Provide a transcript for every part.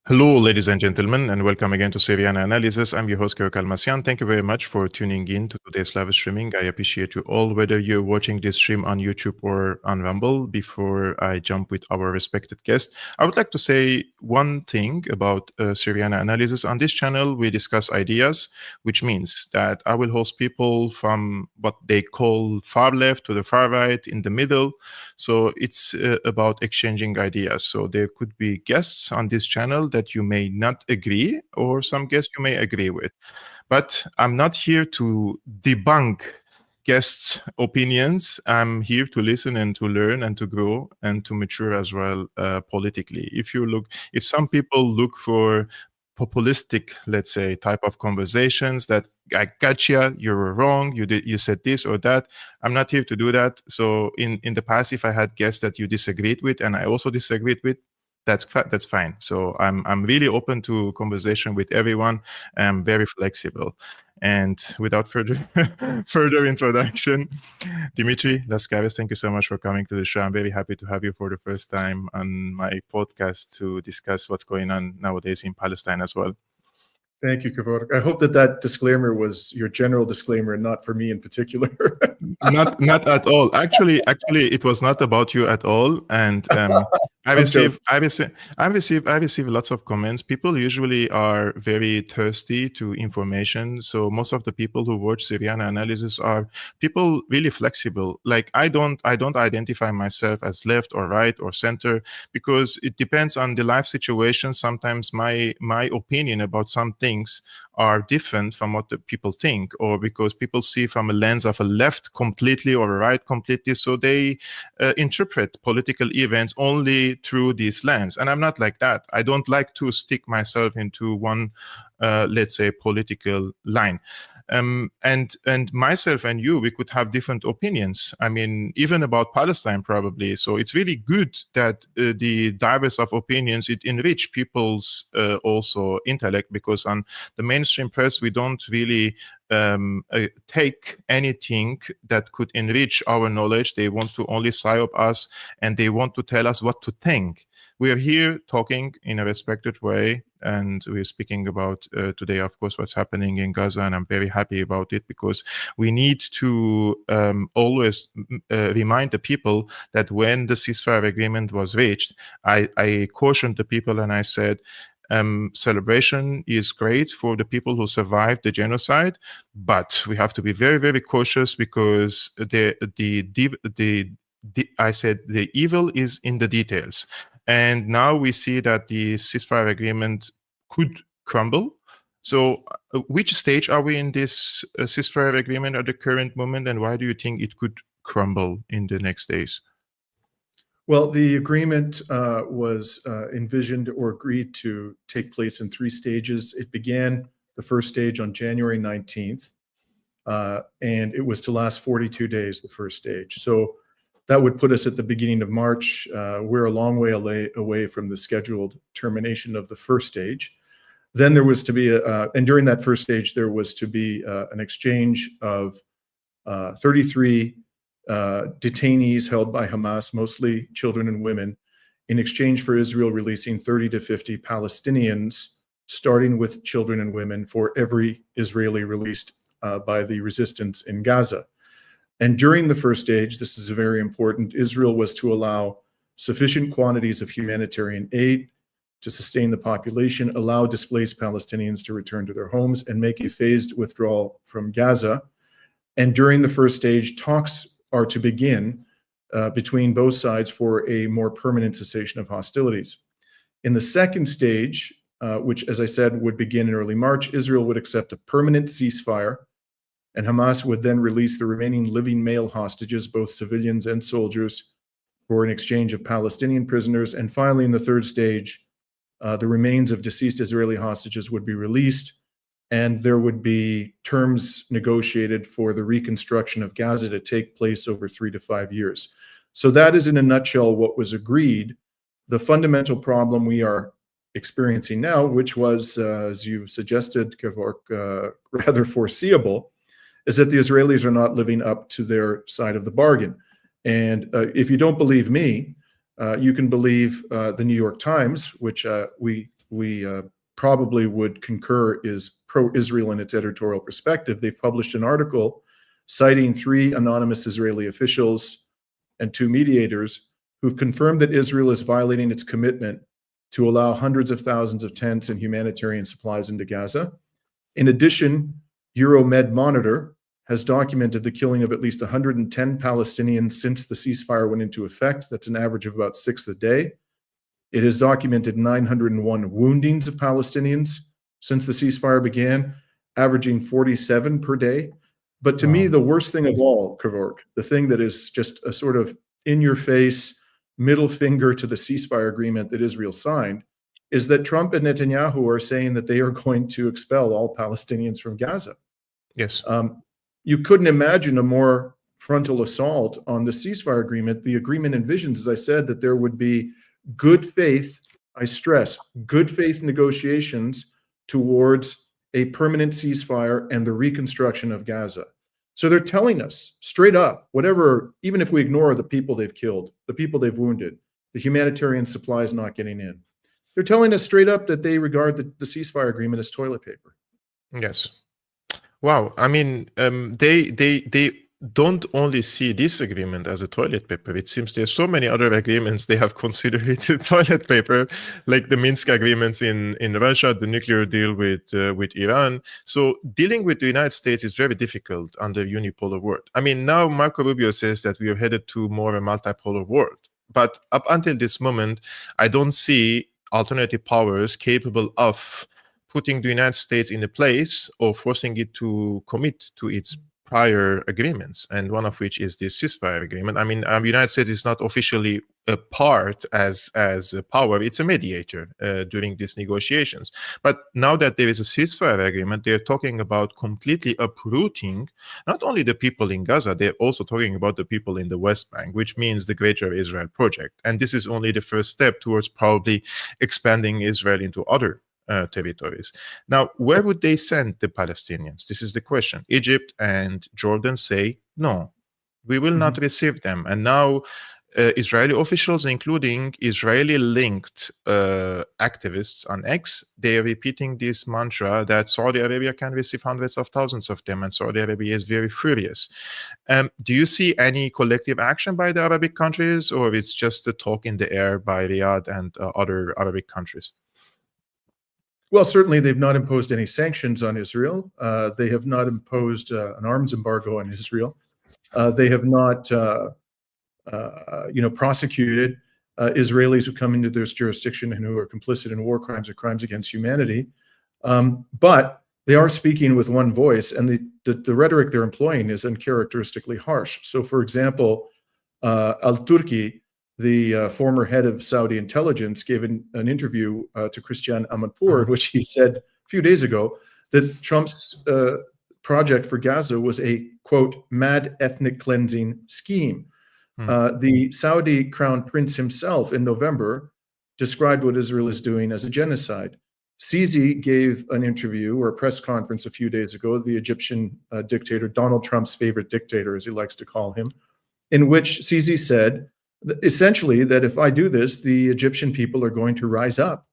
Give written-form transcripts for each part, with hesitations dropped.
Hello, ladies and gentlemen, and welcome again to Syriana Analysis. I'm your host, Kevork Almassian. Thank you very much for tuning in to today's live streaming. I appreciate you all, whether you're watching this stream on YouTube or on Rumble. Before I jump with our respected guest, I would like to say one thing about Syriana Analysis. On this channel, we discuss ideas, which means that I will host people from what they call far left to the far right, in the middle. So it's about exchanging ideas. So there could be guests on this channel that you may not agree, or some guests you may agree with. But I'm not here to debunk guests' opinions. I'm here to listen and to learn and to grow and to mature as well politically. If some people look for populistic, let's say, type of conversations that I gotcha, you're wrong, you said this or that. I'm not here to do that. So in the past, if I had guests that you disagreed with and I also disagreed with, that's fine. So I'm really open to conversation with everyone. I'm very flexible. And without further further introduction, Dimitri Lascaris, thank you so much for coming to the show. I'm very happy to have you for the first time on my podcast to discuss what's going on nowadays in Palestine as well. Thank you, Kevork. I hope that disclaimer was your general disclaimer, not for me in particular. Not at all. Actually, it was not about you at all. And I receive lots of comments. People usually are very thirsty to information. So most of the people who watch Syriana Analysis are people really flexible. Like I don't identify myself as left or right or center, because it depends on the life situation. Sometimes my opinion about some things are different from what the people think, or because people see from a lens of a left completely or a right completely. So they interpret political events only through this lens. And I'm not like that. I don't like to stick myself into one, let's say, political line. And myself and you, we could have different opinions. I mean, even about Palestine, probably. So it's really good that the diverse of opinions, it enrich people's also intellect, because on the mainstream press, we don't really take anything that could enrich our knowledge. They want to only psyop us, and they want to tell us what to think. We are here talking in a respected way, and we're speaking about today, of course, what's happening in Gaza, and I'm very happy about it, because we need to always remind the people that when the ceasefire agreement was reached, I cautioned the people and I said, celebration is great for the people who survived the genocide, but we have to be very, very cautious, because I said the evil is in the details. And now we see that the ceasefire agreement could crumble. So which stage are we in this ceasefire agreement at the current moment, and why do you think it could crumble in the next days? Well, the agreement was envisioned or agreed to take place in 3 stages. It began the first stage on January 19th, and it was to last 42 days, the first stage. So that would put us at the beginning of March. We're a long way away from the scheduled termination of the first stage. Then there was to be, and during that first stage, there was to be an exchange of 33 detainees held by Hamas, mostly children and women, in exchange for Israel releasing 30 to 50 Palestinians, starting with children and women, for every Israeli released by the resistance in Gaza. And during the first stage, this is very important, Israel was to allow sufficient quantities of humanitarian aid to sustain the population, allow displaced Palestinians to return to their homes, and make a phased withdrawal from Gaza. And during the first stage, talks are to begin between both sides for a more permanent cessation of hostilities. In the second stage, which, as I said, would begin in early March, Israel would accept a permanent ceasefire, and Hamas would then release the remaining living male hostages, both civilians and soldiers, for an exchange of Palestinian prisoners. And finally, in the third stage, the remains of deceased Israeli hostages would be released, and there would be terms negotiated for the reconstruction of Gaza to take place over 3 to 5 years. So that is, in a nutshell, what was agreed. The fundamental problem we are experiencing now, which was, as you suggested, Kevork, rather foreseeable, is that the Israelis are not living up to their side of the bargain. And if you don't believe me, you can believe the New York Times, which we we probably would concur is pro-Israel in its editorial perspective. They've published an article citing 3 anonymous Israeli officials and 2 mediators who've confirmed that Israel is violating its commitment to allow hundreds of thousands of tents and humanitarian supplies into Gaza. In addition, Euromed Monitor has documented the killing of at least 110 Palestinians since the ceasefire went into effect. That's an average of about 6 a day. It has documented 901 woundings of Palestinians since the ceasefire began, averaging 47 per day. But to me, the worst thing of all, Kevork, the thing that is just a sort of in-your-face middle finger to the ceasefire agreement that Israel signed, is that Trump and Netanyahu are saying that they are going to expel all Palestinians from Gaza. Yes. You couldn't imagine a more frontal assault on the ceasefire agreement. The agreement envisions, as I said, that there would be good faith, I stress, good faith negotiations towards a permanent ceasefire and the reconstruction of Gaza. So they're telling us straight up, whatever, even if we ignore the people they've killed, the people they've wounded, the humanitarian supplies not getting in, they're telling us straight up that they regard the ceasefire agreement as toilet paper. Yes. Wow. I mean, they don't only see this agreement as a toilet paper. It seems there's so many other agreements they have considered it a toilet paper, like the Minsk agreements in Russia, the nuclear deal with Iran. So dealing with the United States is very difficult under unipolar world. I mean, now Marco Rubio says that we are headed to more a multipolar world. But up until this moment, I don't see alternative powers capable of putting the United States in a place or forcing it to commit to its prior agreements, and one of which is this ceasefire agreement. I mean, the United States is not officially a part as a power, it's a mediator during these negotiations. But now that there is a ceasefire agreement, they're talking about completely uprooting not only the people in Gaza, they're also talking about the people in the West Bank, which means the Greater Israel Project. And this is only the first step towards probably expanding Israel into other territories. Now, where would they send the Palestinians? This is the question. Egypt and Jordan say, no, we will not receive them. And now Israeli officials, including Israeli-linked activists on X, they are repeating this mantra that Saudi Arabia can receive hundreds of thousands of them, and Saudi Arabia is very furious. Do you see any collective action by the Arabic countries, or it's just a talk in the air by Riyadh and other Arabic countries? Well, certainly they've not imposed any sanctions on Israel. They have not imposed an arms embargo on Israel. They have not, prosecuted Israelis who come into this jurisdiction and who are complicit in war crimes or crimes against humanity. But they are speaking with one voice, and the rhetoric they're employing is uncharacteristically harsh. So, for example, Al-Turki, the former head of Saudi intelligence, gave an interview to Christiane Amanpour, in which he said a few days ago that Trump's project for Gaza was a, quote, mad ethnic cleansing scheme. The Saudi crown prince himself in November described what Israel is doing as a genocide. Sisi gave an interview or a press conference a few days ago, the Egyptian dictator, Donald Trump's favorite dictator, as he likes to call him, in which Sisi said, essentially, that if I do this, the Egyptian people are going to rise up.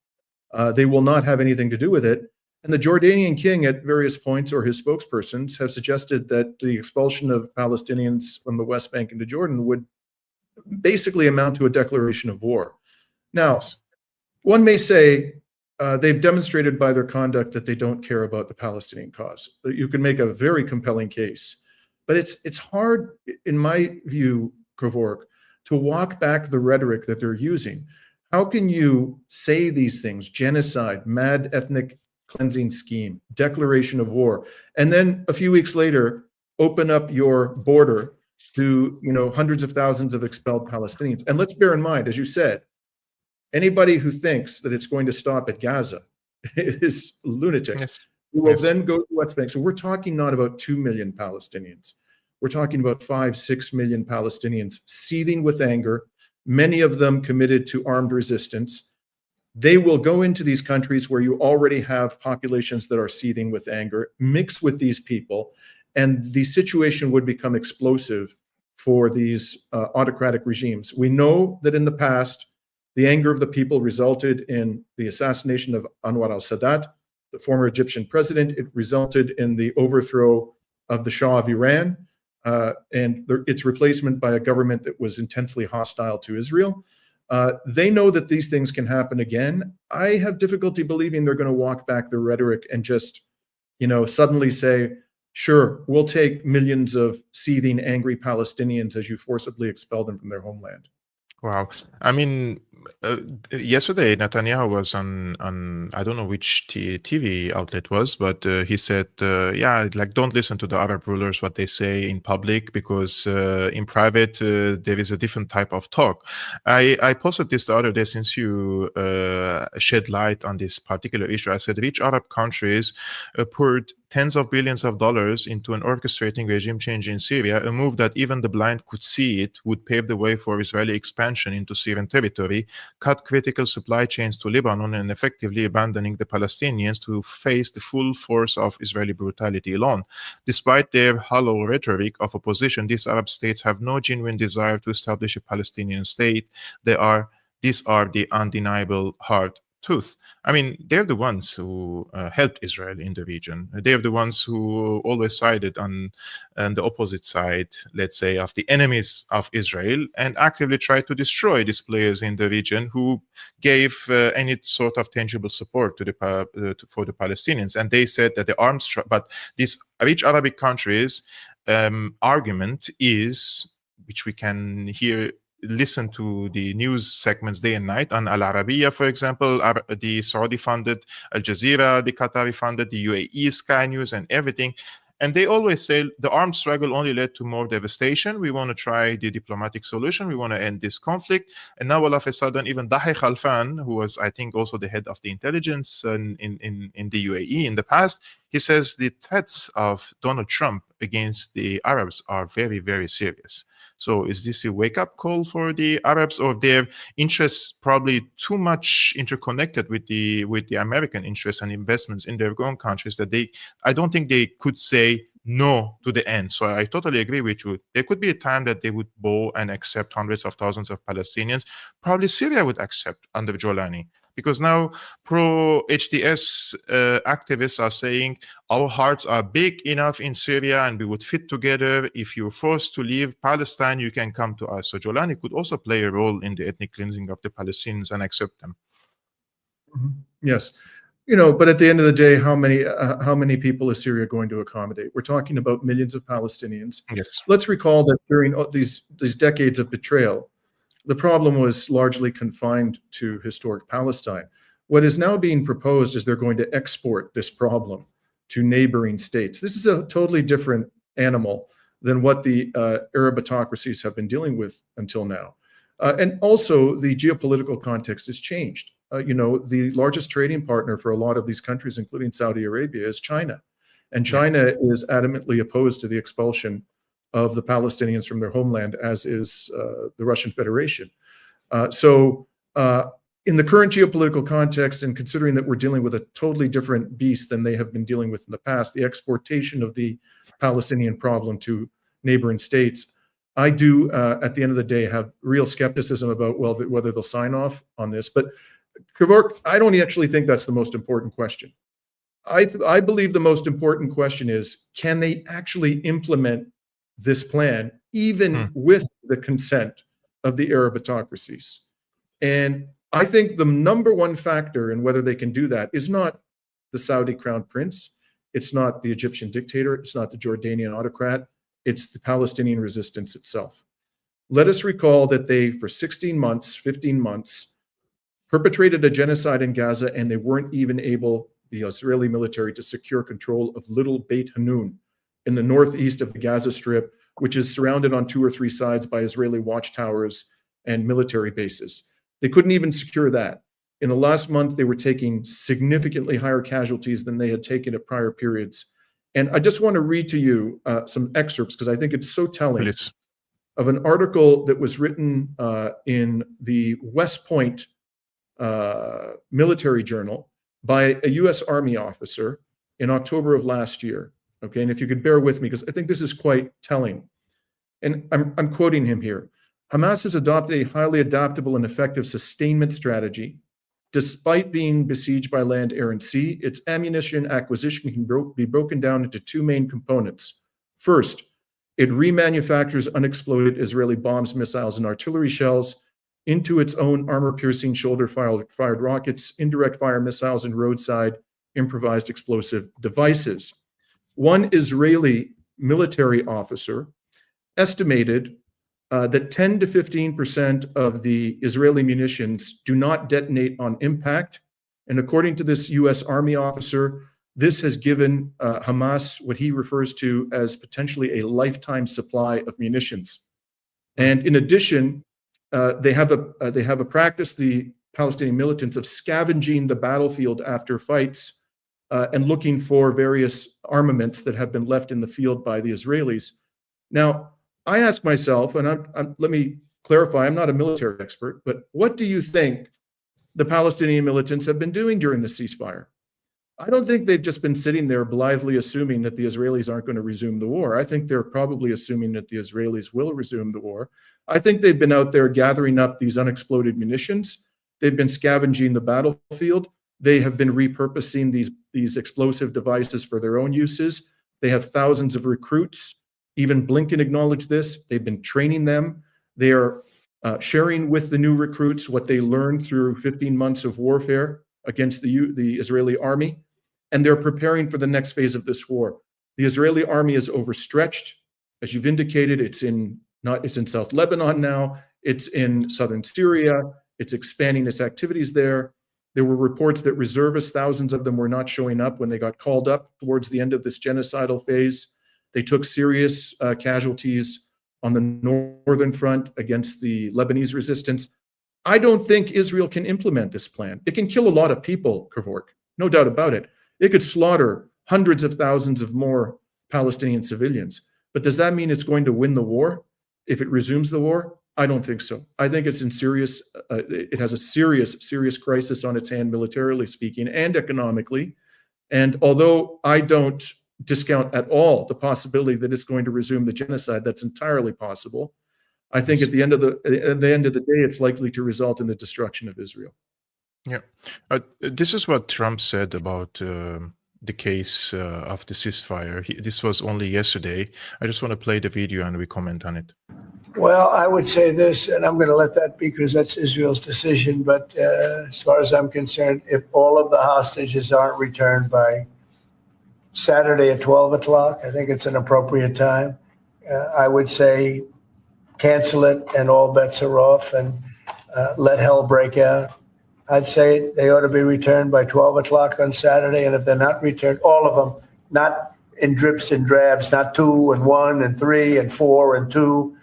They will not have anything to do with it. And the Jordanian king at various points, or his spokespersons, have suggested that the expulsion of Palestinians from the West Bank into Jordan would basically amount to a declaration of war. Now, one may say they've demonstrated by their conduct that they don't care about the Palestinian cause. You can make a very compelling case. But it's hard, in my view, Kevork, to walk back the rhetoric that they're using. How can you say these things, genocide, mad ethnic cleansing scheme, declaration of war, and then a few weeks later, open up your border to hundreds of thousands of expelled Palestinians? And let's bear in mind, as you said, anybody who thinks that it's going to stop at Gaza is lunatic. Yes. We will then go to the West Bank. So we're talking not about 2 million Palestinians. We're talking about 5-6 million Palestinians seething with anger, many of them committed to armed resistance. They will go into these countries where you already have populations that are seething with anger, mix with these people, and the situation would become explosive for these autocratic regimes. We know that in the past, The anger of the people resulted in the assassination of Anwar al-Sadat, the former Egyptian president. It resulted in the overthrow of the Shah of Iran and its replacement by a government that was intensely hostile to Israel. They know that these things can happen again. I have difficulty believing they're going to walk back their rhetoric and just, suddenly say, sure, we'll take millions of seething, angry Palestinians as you forcibly expel them from their homeland. Wow. I mean, yesterday Netanyahu was on I don't know which TV outlet was, but he said, yeah, like, don't listen to the Arab rulers, what they say in public, because in private there is a different type of talk. I posted this the other day, since you shed light on this particular issue. I said, rich Arab countries poured tens of billions of dollars into an orchestrating regime change in Syria, a move that even the blind could see it would pave the way for Israeli expansion into Syrian territory, cut critical supply chains to Lebanon, and effectively abandoning the Palestinians to face the full force of Israeli brutality alone. Despite their hollow rhetoric of opposition, these Arab states have no genuine desire to establish a Palestinian state. These are the undeniable hard truth. I mean, they're the ones who helped Israel in the region. They're the ones who always sided on the opposite side, let's say, of the enemies of Israel, and actively tried to destroy these players in the region who gave any sort of tangible support to for the Palestinians. And they said that the arms, but these rich Arabic countries' argument is, which we can hear, listen to the news segments day and night on Al Arabiya, for example, the Saudi funded, Al Jazeera, the Qatari funded, the UAE, Sky News, and everything. And they always say the armed struggle only led to more devastation. We want to try the diplomatic solution. We want to end this conflict. And now all of a sudden, even Dahi Khalfan, who was, I think, also the head of the intelligence in the UAE in the past, he says the threats of Donald Trump against the Arabs are very, very serious. So is this a wake-up call for the Arabs, or their interests probably too much interconnected with the American interests and investments in their own countries that I don't think they could say no to the end. So I totally agree with you. There could be a time that they would bow and accept hundreds of thousands of Palestinians. Probably Syria would accept under Jolani, because now pro-HTS activists are saying our hearts are big enough in Syria and we would fit together. If you're forced to leave Palestine, you can come to us. So Jolani could also play a role in the ethnic cleansing of the Palestinians and accept them. Mm-hmm. Yes. But at the end of the day, how many people is Syria going to accommodate? We're talking about millions of Palestinians. Yes. Let's recall that during these decades of betrayal, the problem was largely confined to historic Palestine. What is now being proposed is they're going to export this problem to neighboring states. This is a totally different animal than what the Arab autocracies have been dealing with until now. And also, the geopolitical context has changed. The largest trading partner for a lot of these countries, including Saudi Arabia, is China. And China is adamantly opposed to the expulsion of the Palestinians from their homeland, as is the Russian Federation. So in the current geopolitical context, and considering that we're dealing with a totally different beast than they have been dealing with in the past, the exportation of the Palestinian problem to neighboring states, I do, at the end of the day, have real skepticism about whether they'll sign off on this. But Kevork, I don't actually think that's the most important question. I believe the most important question is, can they actually implement this plan, even with the consent of the Arab autocracies? And I think the number one factor in whether they can do that is not the Saudi crown prince, it's not the Egyptian dictator, it's not the Jordanian autocrat, it's the Palestinian resistance itself. Let us recall that they, for 15 months, perpetrated a genocide in Gaza, and they weren't even able, the Israeli military, to secure control of Little Beit Hanun in the northeast of the Gaza Strip, which is surrounded on 2 or 3 sides by Israeli watchtowers and military bases. They couldn't even secure that. In the last month, they were taking significantly higher casualties than they had taken at prior periods. And I just want to read to you some excerpts, because I think it's so telling, of an article that was written in the West Point military journal by a U.S. Army officer in October of last year. Okay, and if you could bear with me, because I think this is quite telling. And I'm quoting him here. Hamas has adopted a highly adaptable and effective sustainment strategy. Despite being besieged by land, air, and sea, its ammunition acquisition can be broken down into two main components. First, it remanufactures unexploded Israeli bombs, missiles, and artillery shells into its own armor-piercing shoulder-fired rockets, indirect fire missiles, and roadside improvised explosive devices. One Israeli military officer estimated that 10 to 15% of the Israeli munitions do not detonate on impact. And according to this US Army officer, this has given Hamas what he refers to as potentially a lifetime supply of munitions. And in addition, they have a practice, the Palestinian militants, of scavenging the battlefield after fights and looking for various armaments that have been left in the field by the Israelis. Now, I ask myself, and let me clarify, I'm not a military expert, but what do you think the Palestinian militants have been doing during the ceasefire? I don't think they've just been sitting there blithely assuming that the Israelis aren't going to resume the war. I think they're probably assuming that the Israelis will resume the war. I think they've been out there gathering up these unexploded munitions. They've been scavenging the battlefield. They have been repurposing these explosive devices for their own uses. They have thousands of recruits. Even Blinken acknowledged this. They've been training them. They are sharing with the new recruits what they learned through 15 months of warfare against the Israeli army, and they're preparing for the next phase of this war. The Israeli army is overstretched. As you've indicated, it's in South Lebanon now, it's in southern Syria, it's expanding its activities there. There were reports that reservists, thousands of them, were not showing up when they got called up towards the end of this genocidal phase. They took serious casualties on the northern front against the Lebanese resistance. I don't think Israel can implement this plan. It can kill a lot of people, Kevork, no doubt about it. It could slaughter hundreds of thousands of more Palestinian civilians. But does that mean it's going to win the war if it resumes the war? I don't think so. I think it's in serious, it has a serious crisis on its hand, militarily speaking and economically. And although I don't discount at all the possibility that it's going to resume the genocide, that's entirely possible. I think at the end of the day, it's likely to result in the destruction of Israel. Yeah, this is what Trump said about the case of the ceasefire. This was only yesterday. I just want to play the video and we comment on it. Well, I would say this, and I'm going to let that be because that's Israel's decision. But as far as I'm concerned, if all of the hostages aren't returned by Saturday at 12 o'clock, I think it's an appropriate time. I would say cancel it and all bets are off and let hell break out. I'd say they ought to be returned by 12 o'clock on Saturday. And if they're not returned, all of them, not in drips and drabs, not 2 and 1 and 3 and 4 and 2.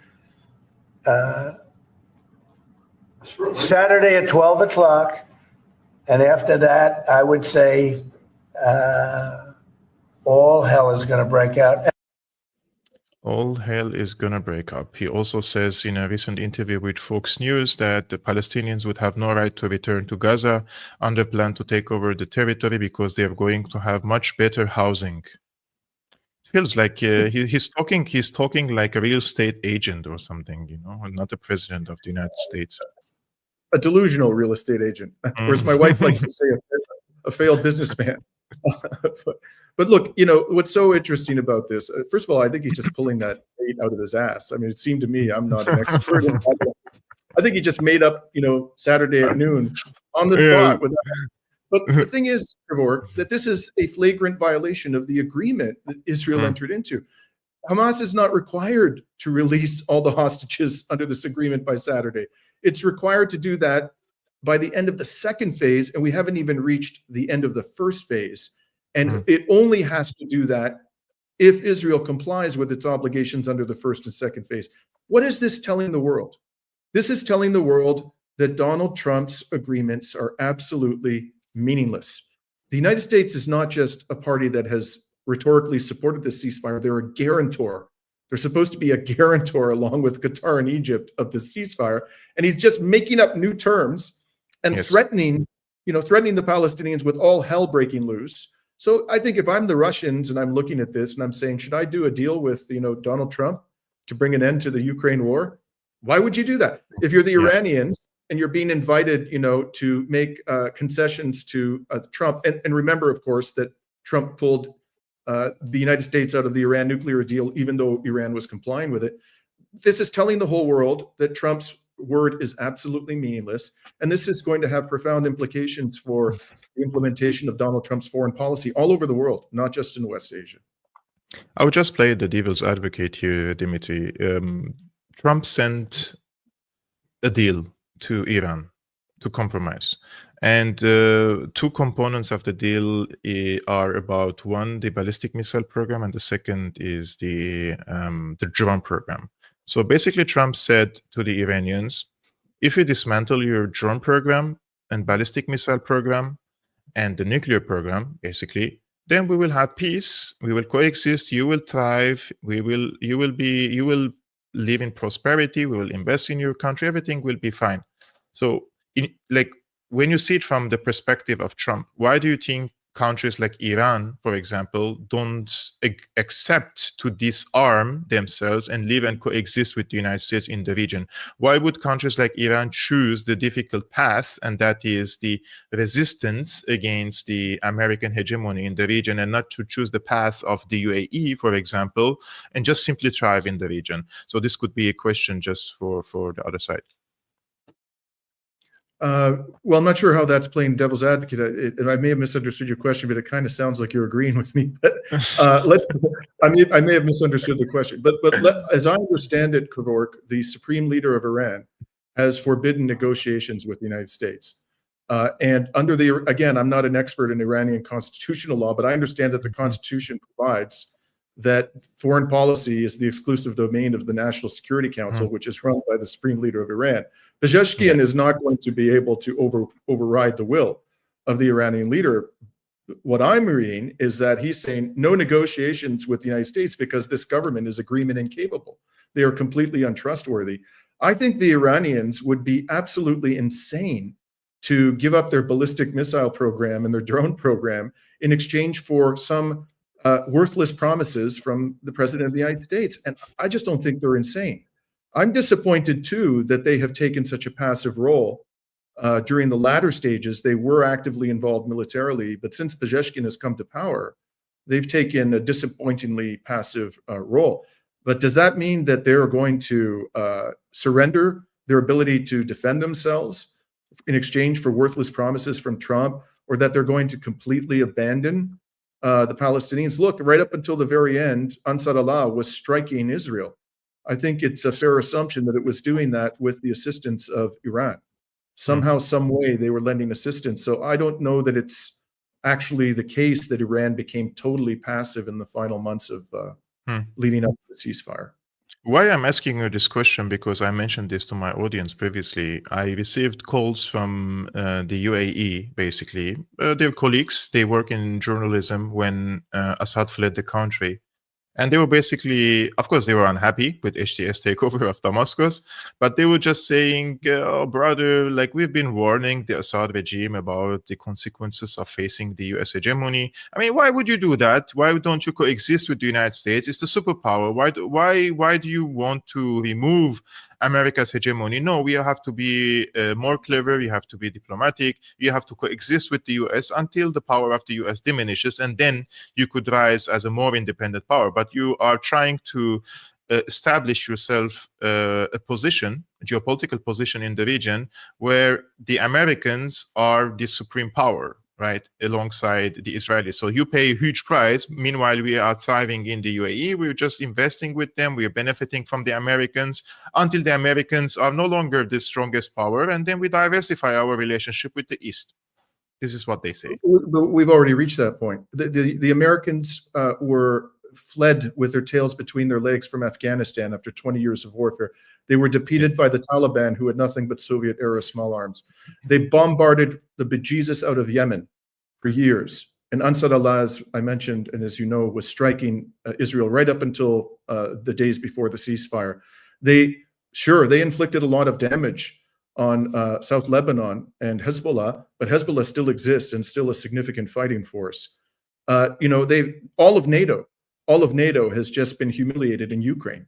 Saturday at 12 o'clock. And after that, I would say all hell is going to break out. All hell is gonna break up. He also says in a recent interview with Fox News that the Palestinians would have no right to return to Gaza under plan to take over the territory because they are going to have much better housing. It feels like he's talking like a real estate agent or something, you know, not the president of the United States. A delusional real estate agent, or as my wife likes to say, a failed businessman. But look, you know, what's so interesting about this, first of all, I think he's just pulling that bait out of his ass. I mean, it seemed to me, I'm not an expert in that. I think he just made up, you know, Saturday at noon on the spot. But the thing is, Kevork, that this is a flagrant violation of the agreement that Israel entered into. Hamas is not required to release all the hostages under this agreement by Saturday. It's required to do that by the end of the second phase, and we haven't even reached the end of the first phase. And it only has to do that if Israel complies with its obligations under the first and second phase. What is this telling the world? This is telling the world that Donald Trump's agreements are absolutely meaningless. The United States is not just a party that has rhetorically supported the ceasefire. They're a guarantor. They're supposed to be a guarantor along with Qatar and Egypt of the ceasefire. And he's just making up new terms and threatening the Palestinians with all hell breaking loose. So I think if I'm the Russians and I'm looking at this and I'm saying, should I do a deal with, Donald Trump to bring an end to the Ukraine war? Why would you do that? If you're the Yeah. Iranians and you're being invited, to make concessions to Trump, and remember, of course, that Trump pulled the United States out of the Iran nuclear deal, even though Iran was complying with it. This is telling the whole world that Trump's word is absolutely meaningless, and this is going to have profound implications for the implementation of Donald Trump's foreign policy all over the world, not just in West Asia. I would just play the devil's advocate here, Dimitri. Trump sent a deal to Iran to compromise. And two components of the deal are about, one, the ballistic missile program, and the second is the drone program. So basically, Trump said to the Iranians, if you dismantle your drone program and ballistic missile program and the nuclear program, basically, then we will have peace. We will coexist. You will thrive. You will live in prosperity. We will invest in your country. Everything will be fine. So, when you see it from the perspective of Trump, why do you think countries like Iran, for example, don't accept to disarm themselves and live and coexist with the United States in the region? Why would countries like Iran choose the difficult path, and that is the resistance against the American hegemony in the region, and not to choose the path of the UAE, for example, and just simply thrive in the region? So this could be a question just for the other side. Well, I'm not sure how that's playing devil's advocate. I may have misunderstood your question, but it kind of sounds like you're agreeing with me. But I may have misunderstood the question. But as I understand it, Kevork, the supreme leader of Iran has forbidden negotiations with the United States. And again, I'm not an expert in Iranian constitutional law, but I understand that the Constitution provides that foreign policy is the exclusive domain of the National Security Council, which is run by the supreme leader of Iran. Pezeshkian is not going to be able to override the will of the Iranian leader. What I'm reading is that he's saying no negotiations with the United States because this government is agreement incapable. They are completely untrustworthy. I think the Iranians would be absolutely insane to give up their ballistic missile program and their drone program in exchange for some worthless promises from the president of the United States. And I just don't think they're insane. I'm disappointed, too, that they have taken such a passive role. During the latter stages, they were actively involved militarily, but since Pezeshkian has come to power, they've taken a disappointingly passive role. But does that mean that they're going to surrender their ability to defend themselves in exchange for worthless promises from Trump, or that they're going to completely abandon the Palestinians? Look, right up until the very end, Ansar Allah was striking Israel. I think it's a fair assumption that it was doing that with the assistance of Iran. Somehow, some way, they were lending assistance. So I don't know that it's actually the case that Iran became totally passive in the final months of leading up to the ceasefire. Why I'm asking you this question, because I mentioned this to my audience previously. I received calls from the UAE, basically. They're colleagues. They work in journalism when Assad fled the country. And they were basically, of course, they were unhappy with HTS takeover of Damascus, but they were just saying, oh, brother, we've been warning the Assad regime about the consequences of facing the US hegemony. I mean, why would you do that? Why don't you coexist with the United States? It's the superpower. Why do you want to remove America's hegemony? No, we have to be more clever. We have to be diplomatic. You have to coexist with the US until the power of the US diminishes, and then you could rise as a more independent power. But you are trying to establish yourself a position, a geopolitical position in the region where the Americans are the supreme power, right, alongside the Israelis. So you pay a huge price. Meanwhile, we are thriving in the UAE. We're just investing with them. We are benefiting from the Americans until the Americans are no longer the strongest power. And then we diversify our relationship with the East. This is what they say. But we've already reached that point. The Americans were fled with their tails between their legs from Afghanistan after 20 years of warfare. They were defeated by the Taliban, who had nothing but Soviet-era small arms. They bombarded the bejesus out of Yemen for years. And Ansar Allah, as I mentioned, and as you know, was striking Israel right up until the days before the ceasefire. They inflicted a lot of damage on South Lebanon and Hezbollah, but Hezbollah still exists and still a significant fighting force. All of NATO has just been humiliated in Ukraine.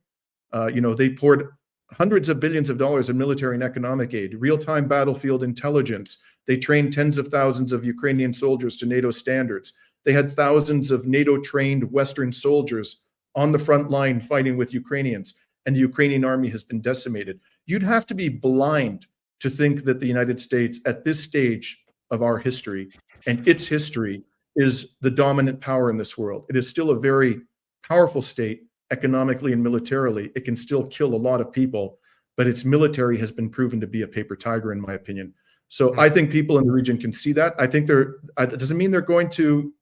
They poured hundreds of billions of dollars in military and economic aid, real-time battlefield intelligence. They trained tens of thousands of Ukrainian soldiers to NATO standards. They had thousands of NATO-trained Western soldiers on the front line fighting with Ukrainians, and the Ukrainian army has been decimated. You'd have to be blind to think that the United States, at this stage of our history and its history, is the dominant power in this world. It is still a very powerful state economically and militarily. It can still kill a lot of people, but its military has been proven to be a paper tiger, in my opinion. So I think people in the region can see that. I think it doesn't mean they're going to,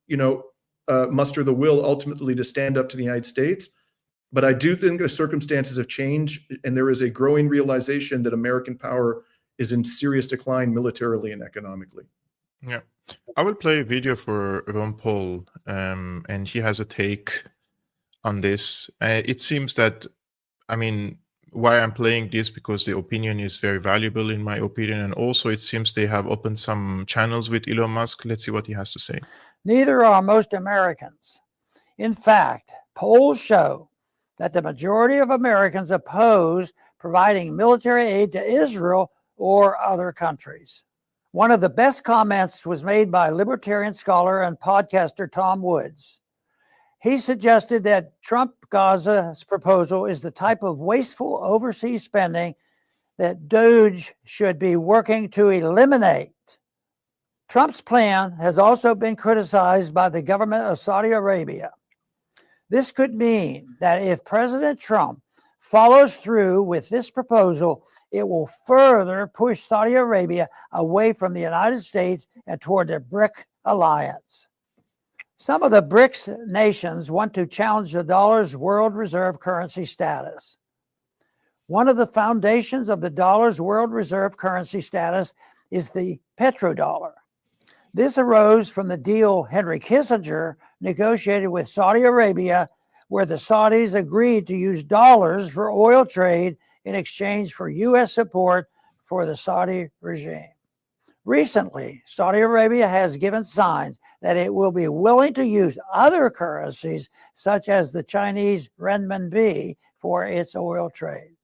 muster the will ultimately to stand up to the United States. But I do think the circumstances have changed, and there is a growing realization that American power is in serious decline militarily and economically. Yeah, I will play a video for Ron Paul, and he has a take on this. It seems that, why I'm playing this, because the opinion is very valuable in my opinion, and also it seems they have opened some channels with Elon Musk. Let's see what he has to say. Neither are most Americans. In fact, polls show that the majority of Americans oppose providing military aid to Israel or other countries. One of the best comments was made by libertarian scholar and podcaster Tom Woods. He suggested that Trump Gaza's proposal is the type of wasteful overseas spending that DOGE should be working to eliminate. Trump's plan has also been criticized by the government of Saudi Arabia. This could mean that if President Trump follows through with this proposal, it will further push Saudi Arabia away from the United States and toward the BRIC alliance. Some of the BRICS nations want to challenge the dollar's world reserve currency status. One of the foundations of the dollar's world reserve currency status is the petrodollar. This arose from the deal Henry Kissinger negotiated with Saudi Arabia, where the Saudis agreed to use dollars for oil trade in exchange for U.S. support for the Saudi regime. Recently, Saudi Arabia has given signs that it will be willing to use other currencies, such as the Chinese renminbi, for its oil trade.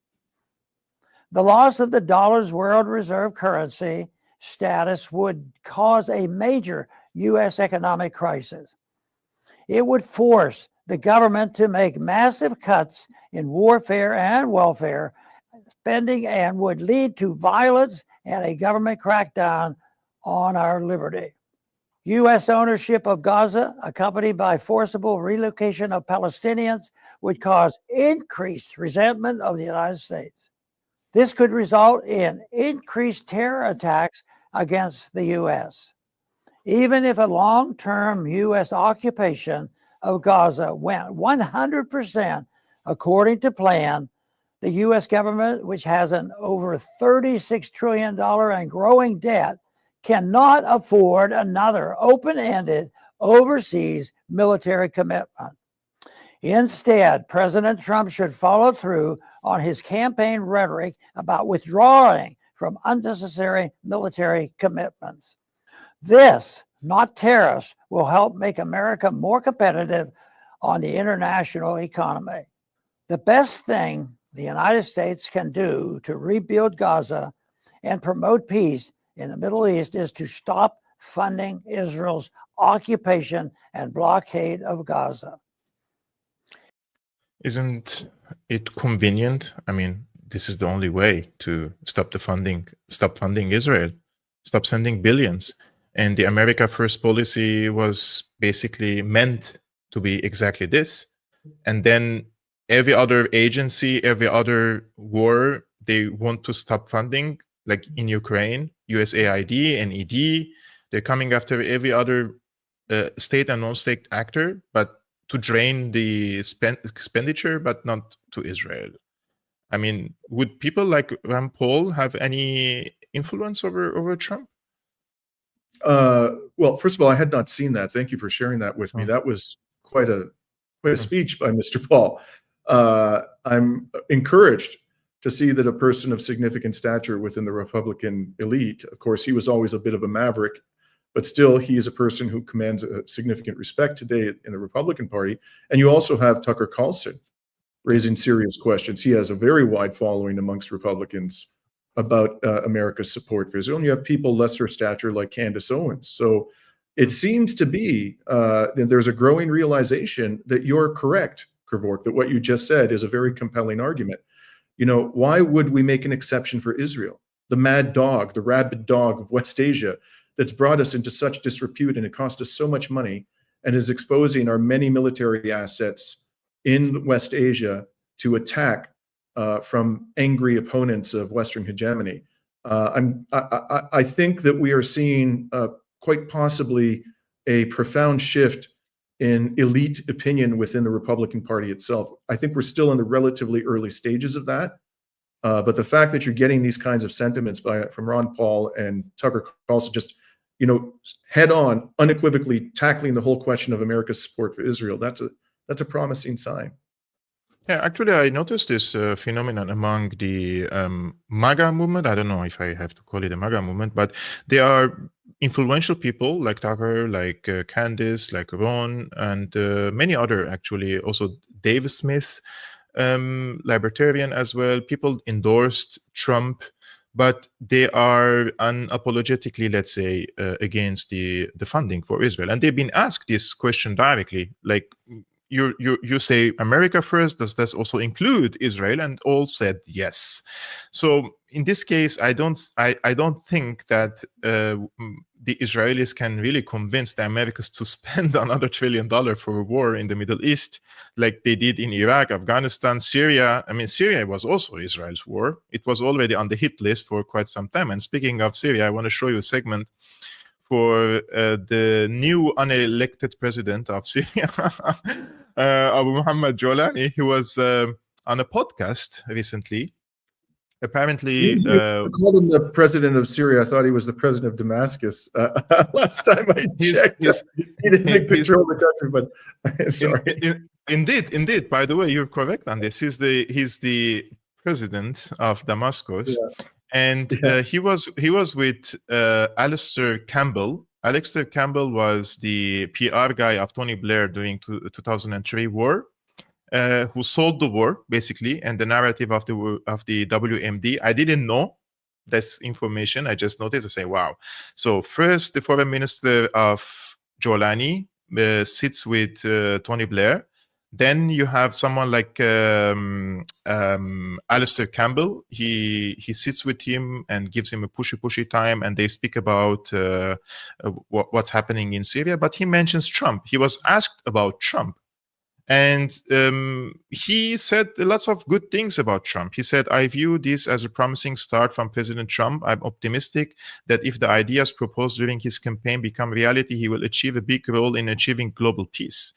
The loss of the dollar's world reserve currency status would cause a major U.S. economic crisis. It would force the government to make massive cuts in warfare and welfare spending and would lead to violence and a government crackdown on our liberty. U.S. ownership of Gaza, accompanied by forcible relocation of Palestinians, would cause increased resentment of the United States. This could result in increased terror attacks against the U.S. Even if a long-term U.S. occupation of Gaza went 100% according to plan, the U.S. government, which has an over $36 trillion and growing debt, cannot afford another open-ended overseas military commitment. Instead, President Trump should follow through on his campaign rhetoric about withdrawing from unnecessary military commitments. This, not tariffs, will help make America more competitive on the international economy. The best thing the United States can do to rebuild Gaza and promote peace in the Middle East is to stop funding Israel's occupation and blockade of Gaza. Isn't it convenient? This is the only way to stop funding Israel, stop sending billions. And the America First policy was basically meant to be exactly this. And then every other agency, every other war, they want to stop funding, like in Ukraine, USAID and ED. They're coming after every other state and non-state actor, but to drain the expenditure, but not to Israel. Would people like Rand Paul have any influence over Trump? Well, first of all, I had not seen that. Thank you for sharing that with me. That was quite a speech by Mr. Paul. I'm encouraged to see that a person of significant stature within the Republican elite, of course, he was always a bit of a maverick, but still he is a person who commands a significant respect today in the Republican Party. And you also have Tucker Carlson raising serious questions. He has a very wide following amongst Republicans about America's support for Israel. And you have people lesser stature like Candace Owens. So it seems to be there's a growing realization that you're correct, Kevork, that what you just said is a very compelling argument. You know, why would we make an exception for Israel? The mad dog, the rabid dog of West Asia that's brought us into such disrepute, and it cost us so much money and is exposing our many military assets in West Asia to attack from angry opponents of Western hegemony. I think that we are seeing quite possibly a profound shift in elite opinion within the Republican Party itself. I think we're still in the relatively early stages of that. But the fact that you're getting these kinds of sentiments from Ron Paul and Tucker Carlson, just, you know, head on, unequivocally tackling the whole question of America's support for Israel, that's a promising sign. Yeah, actually, I noticed this phenomenon among the MAGA movement. I don't know if I have to call it a MAGA movement, but they are influential people like Tucker, like Candace, like Ron, and many other, actually, also Dave Smith, libertarian as well. People endorsed Trump, but they are unapologetically, let's say, against the funding for Israel. And they've been asked this question directly, like, you say America first, does this also include Israel? And all said yes. So in this case, I don't think that the Israelis can really convince the Americans to spend another $1 trillion for a war in the Middle East like they did in Iraq, Afghanistan, Syria. I mean, Syria was also Israel's war. It was already on the hit list for quite some time. And speaking of Syria, I want to show you a segment for the new unelected president of Syria, Abu Muhammad Jolani. He was on a podcast recently. Apparently, you called him the president of Syria. I thought he was the president of Damascus. Last time I checked, he doesn't control the country. But sorry. Indeed. By the way, you're correct on this. He's the president of Damascus. Yeah. And he was with Alistair Campbell. Alistair Campbell was the PR guy of Tony Blair during 2003 war, who sold the war basically, and the narrative of the WMD. I didn't know this information. I just noticed to say, wow. So first, the foreign minister of Jolani sits with Tony Blair. Then you have someone like Alistair Campbell. He sits with him and gives him a pushy time, and they speak about what's happening in Syria. But he mentions Trump. He was asked about Trump, and he said lots of good things about Trump. He said, "I view this as a promising start from President Trump. I'm optimistic that if the ideas proposed during his campaign become reality, he will achieve a big role in achieving global peace."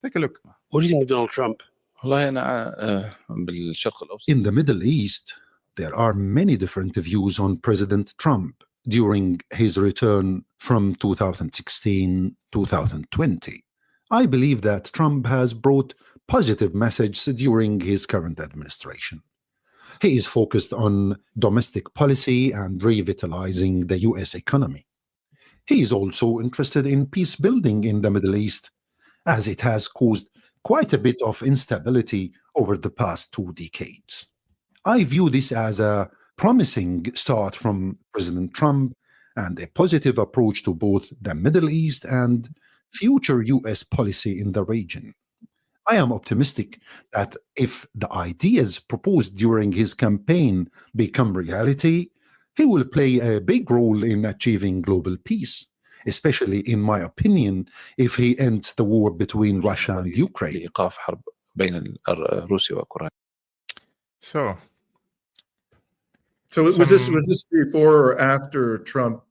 Take a look. What do you think of Donald Trump? In the Middle East, there are many different views on President Trump during his return from 2016-2020. I believe that Trump has brought positive messages during his current administration. He is focused on domestic policy and revitalizing the U.S. economy. He is also interested in peace building in the Middle East, as it has caused quite a bit of instability over the past 2 decades. I view this as a promising start from President Trump and a positive approach to both the Middle East and future U.S. policy in the region. I am optimistic that if the ideas proposed during his campaign become reality, he will play a big role in achieving global peace, especially, in my opinion, if he ends the war between Russia and Ukraine. So was this before or after Trump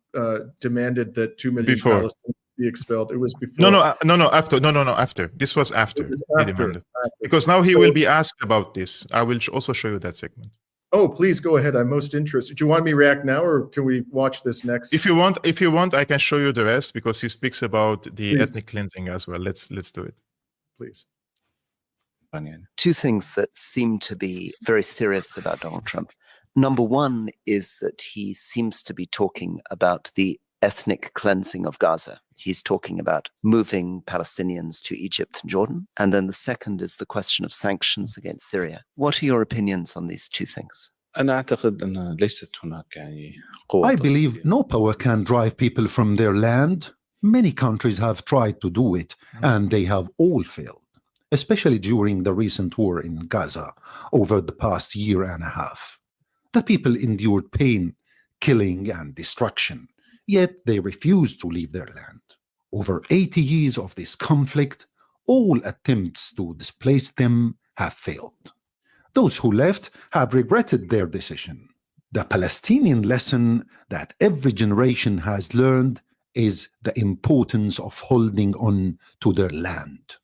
demanded that 2 million Palestinians be expelled? It was before. After. This was after. He demanded. Because now he will be asked about this. I will also show you that segment. Oh, please go ahead. I'm most interested. Do you want me to react now, or can we watch this next? If you want, I can show you the rest, because he speaks about the ethnic cleansing as well. Let's do it. Please. Two things that seem to be very serious about Donald Trump. Number one is that he seems to be talking about the ethnic cleansing of Gaza. He's talking about moving Palestinians to Egypt and Jordan. And then the second is the question of sanctions against Syria. What are your opinions on these two things? أنا أعتقد أن ليست هناك يعني قوة I believe no power can drive people from their land. Many countries have tried to do it, and they have all failed, especially during the recent war in Gaza over the past year and a half. The people endured pain, killing, and destruction, yet they refused to leave their land. Over 80 years of this conflict, all attempts to displace them have failed. Those who left have regretted their decision. The Palestinian lesson that every generation has learned is the importance of holding on to their land.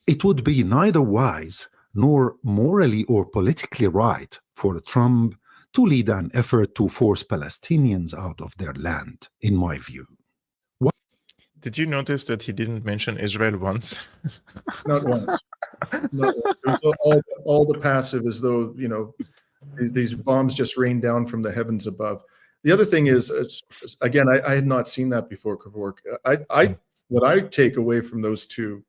It would be neither wise nor morally or politically right for Trump to lead an effort to force Palestinians out of their land, in my view. Did you notice that he didn't mention Israel once? Not once. Not once. It was all the passive, as though, you know, these bombs just rain down from the heavens above. The other thing is, again, I had not seen that before, Kevork. What I take away from those two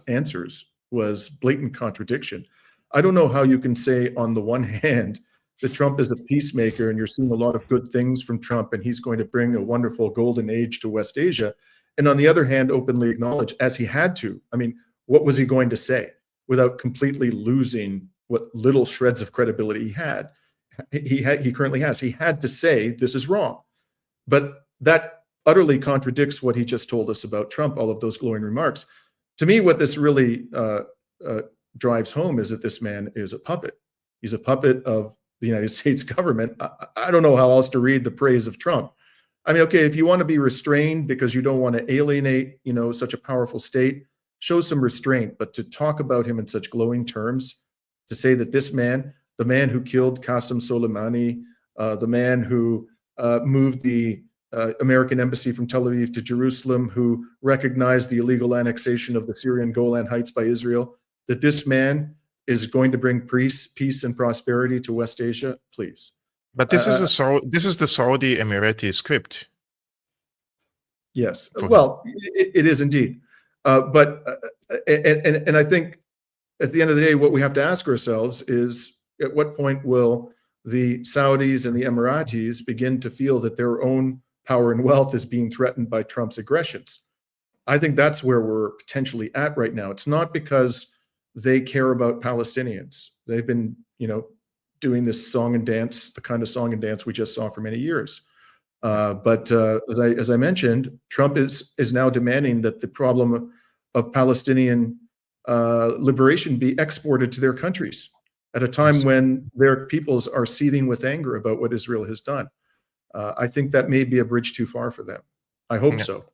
answers was blatant contradiction. I don't know how you can say, on the one hand, that Trump is a peacemaker and you're seeing a lot of good things from Trump and he's going to bring a wonderful golden age to West Asia, and on the other hand, openly acknowledge, as he had to, I mean, what was he going to say without completely losing what little shreds of credibility he had? He currently has. He had to say this is wrong, but that utterly contradicts what he just told us about Trump. All of those glowing remarks. To me, what this really drives home is that this man is a puppet. He's a puppet of the United States government. I don't know how else to read the praise of Trump. I mean, okay, if you want to be restrained because you don't want to alienate, you know, such a powerful state, show some restraint. But to talk about him in such glowing terms, to say that this man, the man who killed Qasem Soleimani, the man who moved the American embassy from Tel Aviv to Jerusalem, who recognized the illegal annexation of the Syrian Golan Heights by Israel, that this man is going to bring peace and prosperity to West Asia, please. But this is the Saudi Emirati script. Yes, well, it is indeed. But I think at the end of the day, what we have to ask ourselves is, at what point will the Saudis and the Emiratis begin to feel that their own power and wealth is being threatened by Trump's aggressions? I think that's where we're potentially at right now. It's not because they care about Palestinians. They've been, you know, doing this song and dance, the kind of song and dance we just saw for many years. But as I mentioned, Trump is now demanding that the problem of Palestinian liberation be exported to their countries at a time when their peoples are seething with anger about what Israel has done. I think that may be a bridge too far for them. I hope so.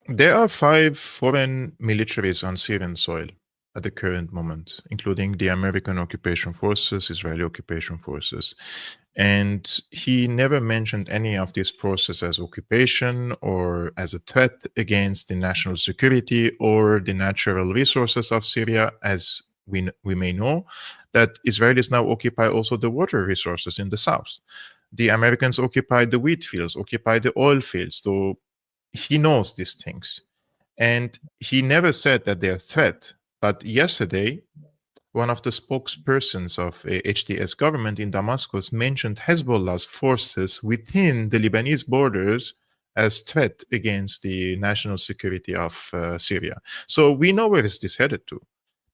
There are 5 foreign militaries on Syrian soil at the current moment, including the American occupation forces, Israeli occupation forces. And he never mentioned any of these forces as occupation or as a threat against the national security or the natural resources of Syria, as we may know, that Israelis now occupy also the water resources in the south. The Americans occupy the wheat fields, occupy the oil fields. So he knows these things. And he never said that they're a threat. But yesterday, one of the spokespersons of HDS government in Damascus mentioned Hezbollah's forces within the Lebanese borders as threat against the national security of Syria. So we know where is this headed to.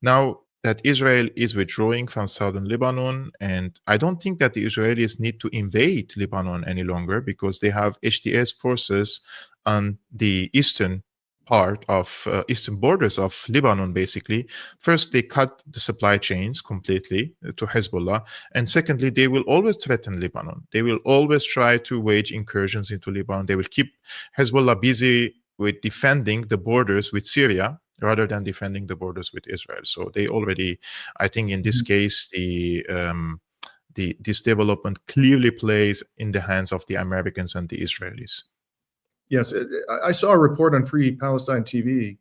Now that Israel is withdrawing from southern Lebanon, and I don't think that the Israelis need to invade Lebanon any longer because they have HDS forces on the eastern part of eastern borders of Lebanon, basically. First, they cut the supply chains completely to Hezbollah. And secondly, they will always threaten Lebanon. They will always try to wage incursions into Lebanon. They will keep Hezbollah busy with defending the borders with Syria rather than defending the borders with Israel. So they already, I think in this case, this development clearly plays in the hands of the Americans and the Israelis. Yes, I saw a report on Free Palestine TV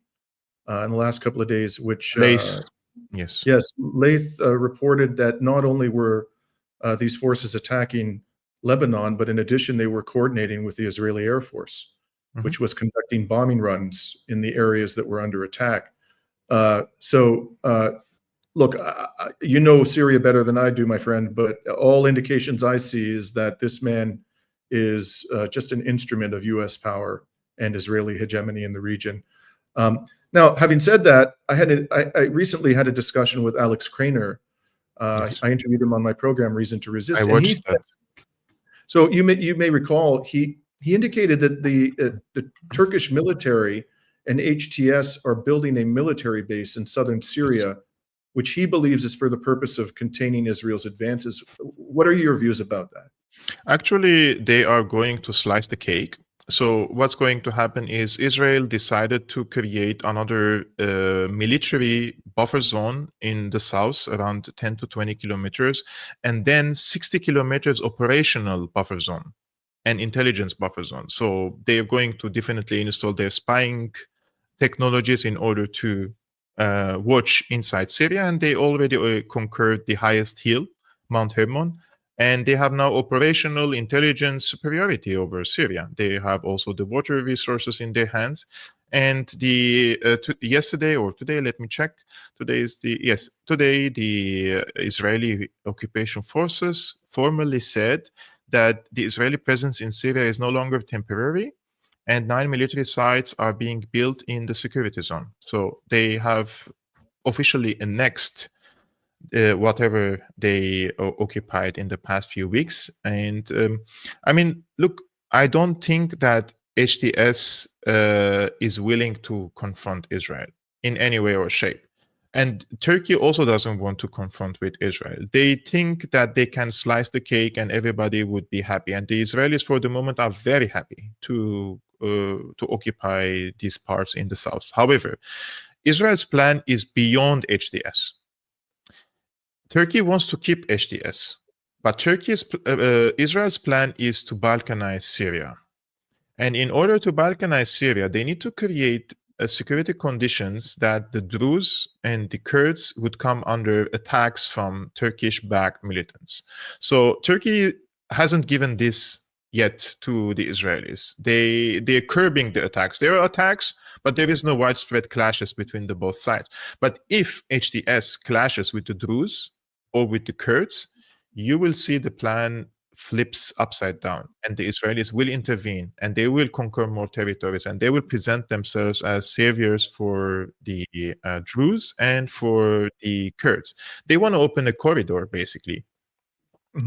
in the last couple of days, which Laith reported that not only were these forces attacking Lebanon, but in addition, they were coordinating with the Israeli Air Force. which was conducting bombing runs in the areas that were under attack. Look, you know Syria better than I do, my friend, but all indications I see is that this man is just an instrument of U.S. power and Israeli hegemony in the region. Now, having said that, I recently had a discussion with Alex Craner. Yes. I interviewed him on my program, Reason to Resist. I watched that. So you may recall he indicated that the Turkish military and HTS are building a military base in southern Syria, which he believes is for the purpose of containing Israel's advances. What are your views about that? Actually, they are going to slice the cake. So what's going to happen is Israel decided to create another military buffer zone in the south, around 10 to 20 kilometers, and then 60 kilometers operational buffer zone and intelligence buffer zone. So they are going to definitely install their spying technologies in order to watch inside Syria, and they already conquered the highest hill, Mount Hermon, and they have now operational intelligence superiority over Syria. They have also the water resources in their hands. And yesterday or today, let me check. Today the Israeli occupation forces formally said that the Israeli presence in Syria is no longer temporary, and 9 military sites are being built in the security zone. So they have officially annexed whatever they occupied in the past few weeks. And I mean, look, I don't think that HTS is willing to confront Israel in any way or shape. And Turkey also doesn't want to confront with Israel. They think that they can slice the cake and everybody would be happy. And the Israelis, for the moment, are very happy to occupy these parts in the south. However, Israel's plan is beyond HTS. Turkey wants to keep HTS, but Israel's plan is to Balkanize Syria. And in order to Balkanize Syria, they need to create security conditions that the Druze and the Kurds would come under attacks from Turkish-backed militants. So Turkey hasn't given this yet to the Israelis. They're curbing the attacks. There are attacks, but there is no widespread clashes between the both sides. But if HTS clashes with the Druze or with the Kurds, you will see the plan flips upside down, and the Israelis will intervene, and they will conquer more territories, and they will present themselves as saviors for the Druze and for the Kurds. They want to open a corridor, basically,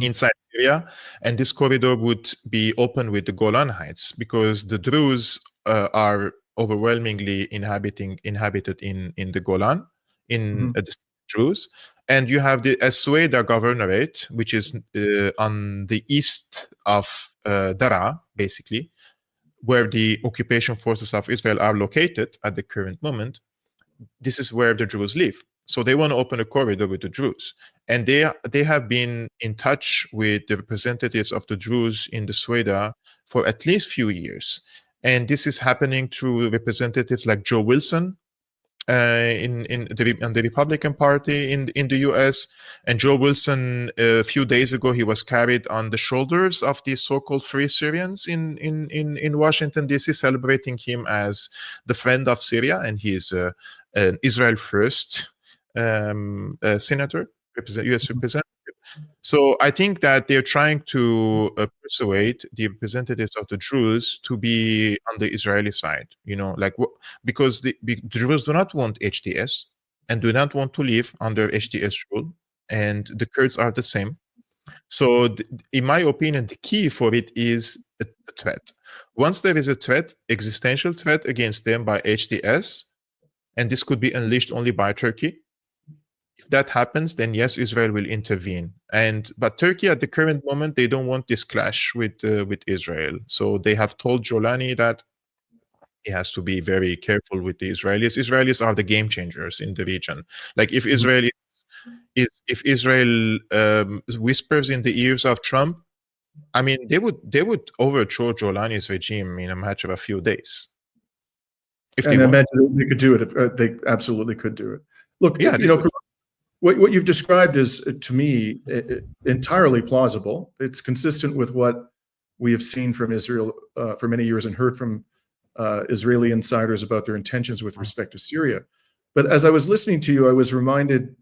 inside Syria, and this corridor would be open with the Golan Heights, because the Druze are overwhelmingly inhabited in the Golan, in the Druze, and you have the Asweda Governorate, which is on the east of Daraa, basically, where the occupation forces of Israel are located at the current moment. This is where the Druze live. So they want to open a corridor with the Druze. And they have been in touch with the representatives of the Druze in the Sweda for at least a few years. And this is happening through representatives like Joe Wilson, in the Republican Party in the U.S. And Joe Wilson, a few days ago, he was carried on the shoulders of the so-called Free Syrians in Washington, D.C., celebrating him as the friend of Syria, and he is an Israel First senator, U.S. representative. So I think that they're trying to persuade the representatives of the Druze to be on the Israeli side, because the Druze do not want HTS and do not want to live under HTS rule, and the Kurds are the same. So in my opinion, the key for it is a threat. Once there is a threat, existential threat against them by HTS, and this could be unleashed only by Turkey. If that happens, then yes, Israel will intervene. But Turkey at the current moment, they don't want this clash with Israel. So they have told Jolani that he has to be very careful with the Israelis. Israelis are the game changers in the region. Like if Israel whispers in the ears of Trump, I mean, they would overthrow Jolani's regime in a matter of a few days. If and I imagine they could do it. They absolutely could do it. Look, yeah, what you've described is, to me, entirely plausible. It's consistent with what we have seen from Israel for many years and heard from Israeli insiders about their intentions with respect to Syria. But as I was listening to you, I was reminded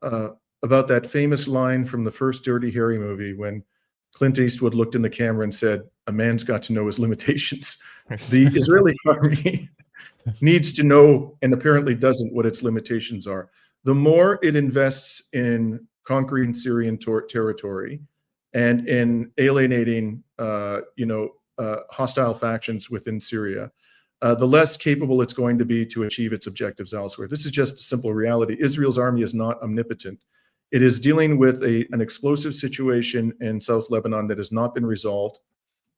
about that famous line from the first Dirty Harry movie when Clint Eastwood looked in the camera and said, "A man's got to know his limitations." The Israeli army needs to know, and apparently doesn't, what its limitations are. The more it invests in conquering Syrian territory and in alienating, hostile factions within Syria, the less capable it's going to be to achieve its objectives elsewhere. This is just a simple reality. Israel's army is not omnipotent. It is dealing with an explosive situation in South Lebanon that has not been resolved.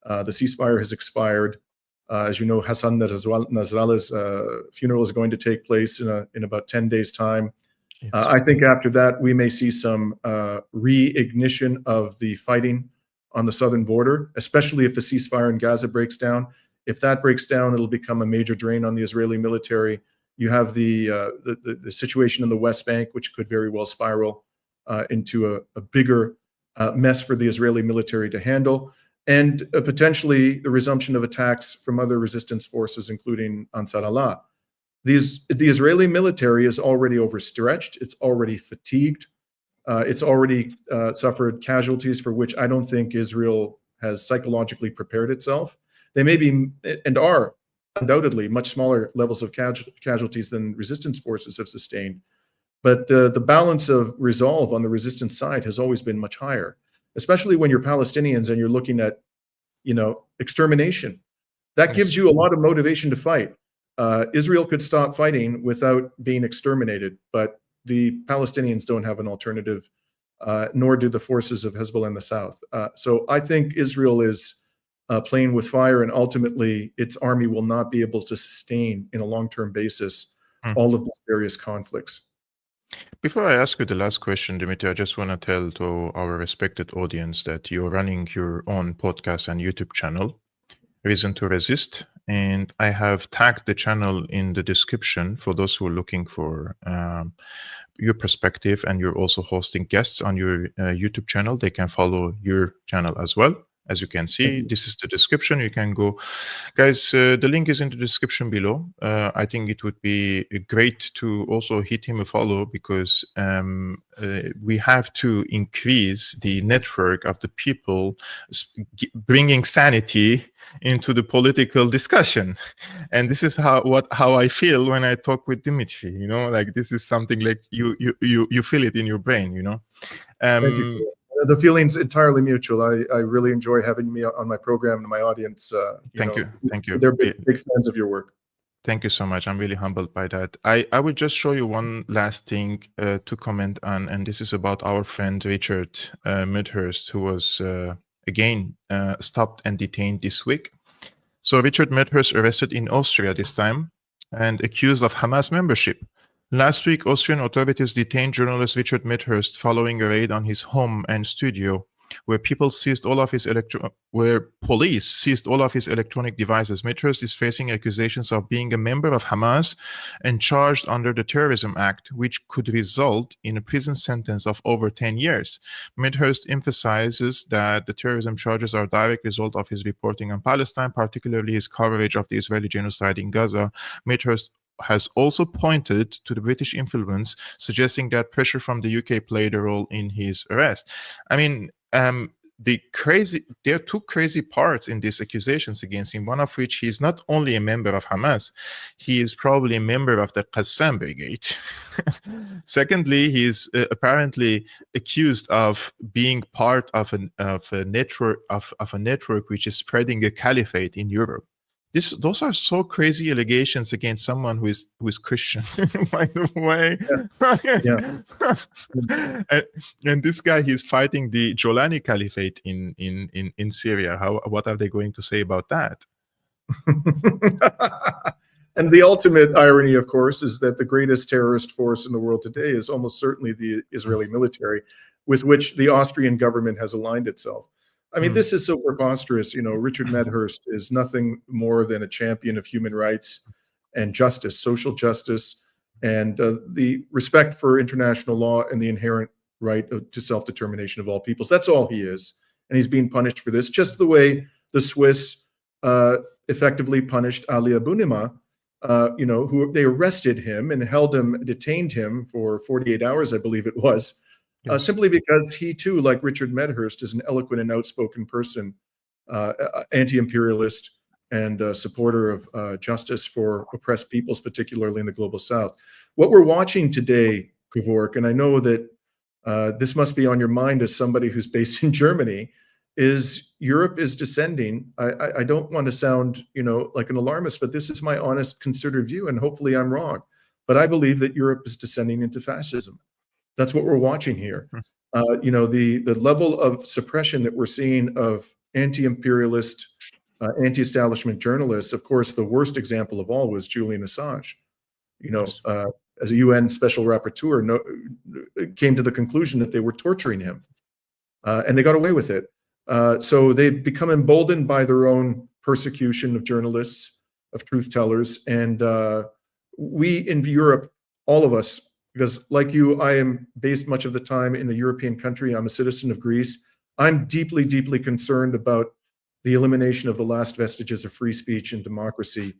The ceasefire has expired. As you know, Hassan Nasrallah's funeral is going to take place in about 10 days' time. Yes. I think after that, we may see some reignition of the fighting on the southern border, especially if the ceasefire in Gaza breaks down. If that breaks down, it'll become a major drain on the Israeli military. You have the situation in the West Bank, which could very well spiral into a bigger mess for the Israeli military to handle, and potentially the resumption of attacks from other resistance forces, including Ansar Allah. The Israeli military is already overstretched. It's already fatigued. It's already suffered casualties for which I don't think Israel has psychologically prepared itself. They may be and are undoubtedly much smaller levels of casualties than resistance forces have sustained. But the balance of resolve on the resistance side has always been much higher, especially when you're Palestinians and you're looking at, extermination. That gives you a lot of motivation to fight. Israel could stop fighting without being exterminated, but the Palestinians don't have an alternative, nor do the forces of Hezbollah in the south. So I think Israel is playing with fire, and ultimately its army will not be able to sustain in a long-term basis all of these various conflicts. Before I ask you the last question, Dimitri, I just want to tell to our respected audience that you're running your own podcast and YouTube channel, Reason to Resist, and I have tagged the channel in the description for those who are looking for your perspective, and you're also hosting guests on your YouTube channel. They can follow your channel as well. As you can see, this is the description. You can go, guys, the link is in the description below. I think it would be great to also hit him a follow, because we have to increase the network of the people bringing sanity into the political discussion. And this is how I feel when I talk with Dimitri, like this is something like you feel it in your brain, Thank you. The feeling's entirely mutual. I really enjoy having me on my program, and my audience. Thank you. They're big fans of your work. Thank you so much. I'm really humbled by that. I will just show you one last thing to comment on, and this is about our friend Richard Medhurst, who was again stopped and detained this week. So Richard Medhurst arrested in Austria this time and accused of Hamas membership. Last week, Austrian authorities detained journalist Richard Medhurst following a raid on his home and studio, where police seized all of his electronic devices. Medhurst is facing accusations of being a member of Hamas and charged under the Terrorism Act, which could result in a prison sentence of over 10 years. Medhurst emphasizes that the terrorism charges are a direct result of his reporting on Palestine, particularly his coverage of the Israeli genocide in Gaza. Medhurst has also pointed to the British influence, suggesting that pressure from the UK played a role in his arrest. I mean, there are two crazy parts in these accusations against him, one of which he's not only a member of Hamas, he is probably a member of the Qassam Brigade. Secondly, he's apparently accused of being part of a network which is spreading a caliphate in Europe. Those are so crazy allegations against someone who is Christian, by the way. Yeah. And this guy, he's fighting the Jolani Caliphate in Syria. What are they going to say about that? And the ultimate irony, of course, is that the greatest terrorist force in the world today is almost certainly the Israeli military, with which the Austrian government has aligned itself. I mean, this is so preposterous. Richard Medhurst is nothing more than a champion of human rights and justice, social justice, and the respect for international law and the inherent right to self-determination of all peoples. That's all he is. And he's being punished for this, just the way the Swiss effectively punished Ali Abunimah, who they arrested him and detained him for 48 hours, I believe it was, simply because he too, like Richard Medhurst, is an eloquent and outspoken person, anti-imperialist and supporter of justice for oppressed peoples, particularly in the global south. What we're watching today, Kevork, and I know that this must be on your mind as somebody who's based in Germany, is Europe is descending. I don't want to sound, like an alarmist, but this is my honest, considered view, and hopefully I'm wrong. But I believe that Europe is descending into fascism. That's what we're watching here. The level of suppression that we're seeing of anti-imperialist, anti-establishment journalists. Of course, the worst example of all was Julian Assange. As a UN special rapporteur, came to the conclusion that they were torturing him, and they got away with it. So they've become emboldened by their own persecution of journalists, of truth tellers, and we in Europe, all of us, because like you, I am based much of the time in a European country. I'm a citizen of Greece. I'm deeply, deeply concerned about the elimination of the last vestiges of free speech and democracy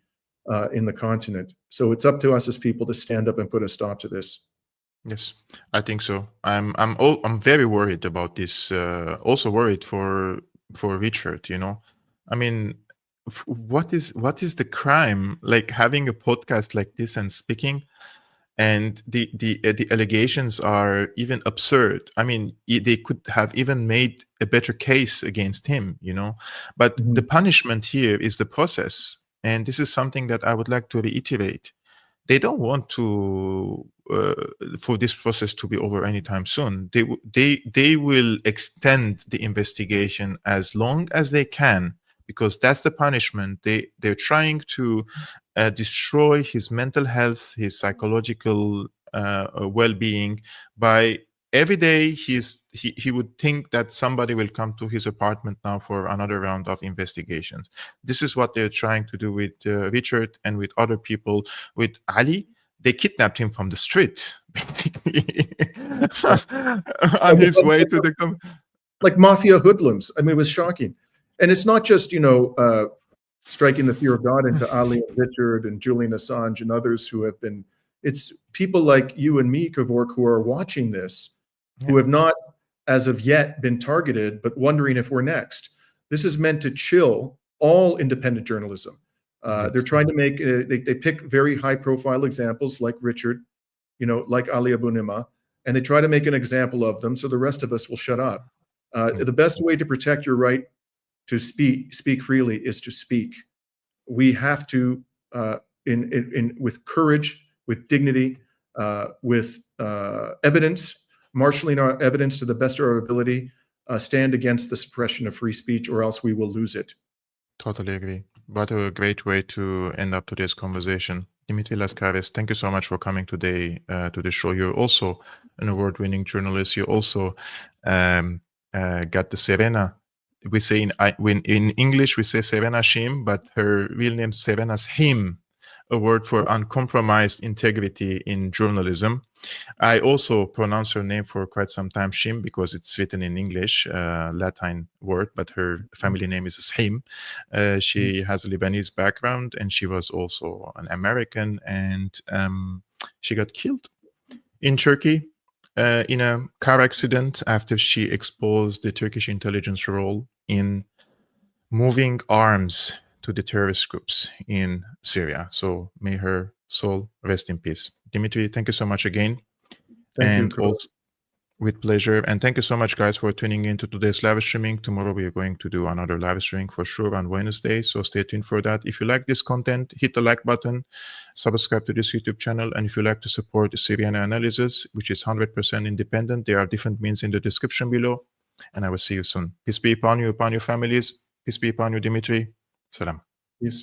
in the continent. So it's up to us as people to stand up and put a stop to this. Yes, I think so. I'm very worried about this. Also worried for Richard. I mean, what is the crime? Like having a podcast like this and speaking, and the allegations are even absurd. I mean, they could have even made a better case against him. But the punishment here is the process, and this is something that I would like to reiterate. They don't want to for this process to be over anytime soon. They will extend the investigation as long as they can, because that's the punishment. They're trying to destroy his mental health, his psychological well-being by every day he would think that somebody will come to his apartment now for another round of investigations. This is what they're trying to do with Richard and with other people. With Ali, they kidnapped him from the street, basically, on his way to the... Like mafia hoodlums. I mean, it was shocking. And it's not just, striking the fear of God into Ali and Richard and Julian Assange and others who have been... It's people like you and me, Kevork, who are watching this, who have not, as of yet, been targeted, but wondering if we're next. This is meant to chill all independent journalism. They're trying to make, they pick very high-profile examples like Richard, like Ali Abunimah, and they try to make an example of them so the rest of us will shut up. The best way to protect your right to speak freely is to speak. We have to, with courage, with dignity, with evidence, marshaling our evidence to the best of our ability, stand against the suppression of free speech, or else we will lose it. Totally agree. What a great way to end up today's conversation. Dimitri Lascaris, thank you so much for coming today to the show. You're also an award-winning journalist. You also got the Syriana. We say in English, we say Syriana Shim, but her real name is Syriana Him, a word for uncompromised integrity in journalism. I also pronounce her name for quite some time, Shim, because it's written in English, Latin word, but her family name is Shim. She has a Lebanese background, and she was also an American, and she got killed in Turkey in a car accident after she exposed the Turkish intelligence role in moving arms to the terrorist groups in Syria. So may her soul rest in peace. Dimitri, thank you so much again. Thank you. Also, with pleasure. And thank you so much, guys, for tuning in to today's live streaming. Tomorrow we are going to do another live streaming for sure on Wednesday. So stay tuned for that. If you like this content, hit the like button, subscribe to this YouTube channel. And if you like to support Syriana Analysis, which is 100% independent, there are different means in the description below. And I will see you soon. Peace be upon you, upon your families. Peace be upon you, Dimitri. Salam. Yes.